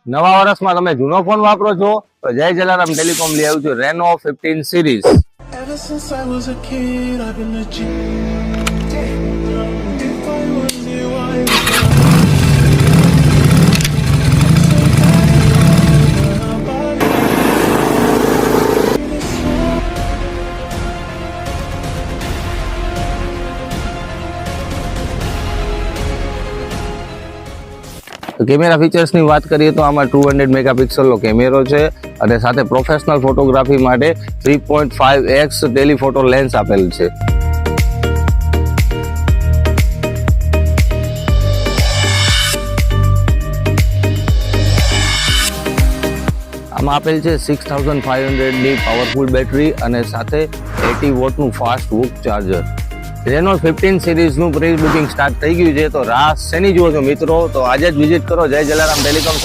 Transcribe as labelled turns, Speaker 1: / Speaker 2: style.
Speaker 1: નવા વર્ષમાં તમે જૂનો ફોન વાપરો છો તો જય જલારામ ટેલિકોમ લઈ આવ્યું છું રેનો 15 series.
Speaker 2: Ever since I was a kid, I've been a G. If I was you, I would
Speaker 1: camera ફીચર્સની વાત કરીએ તો આમાં 200 મેગાપિક્સલનો કેમેરો છે અને સાથે પ્રોફેશનલ ફોટોગ્રાફી માટે 3.5x ટેલિફોટો લેન્સ આપેલ છે. આમાં આપેલ છે 6500ની પાવરફુલ બેટરી અને સાથે 80 વોટનું ફાસ્ટ વુક ચાર્જર. રેનો 15 સિરીઝનું પ્રી બુકિંગ સ્ટાર્ટ થઈ ગયું છે, તો રાહ શેની જુઓ છો મિત્રો? તો આજે જ વિઝિટ કરો જય જલારામ ટેલિકોમ.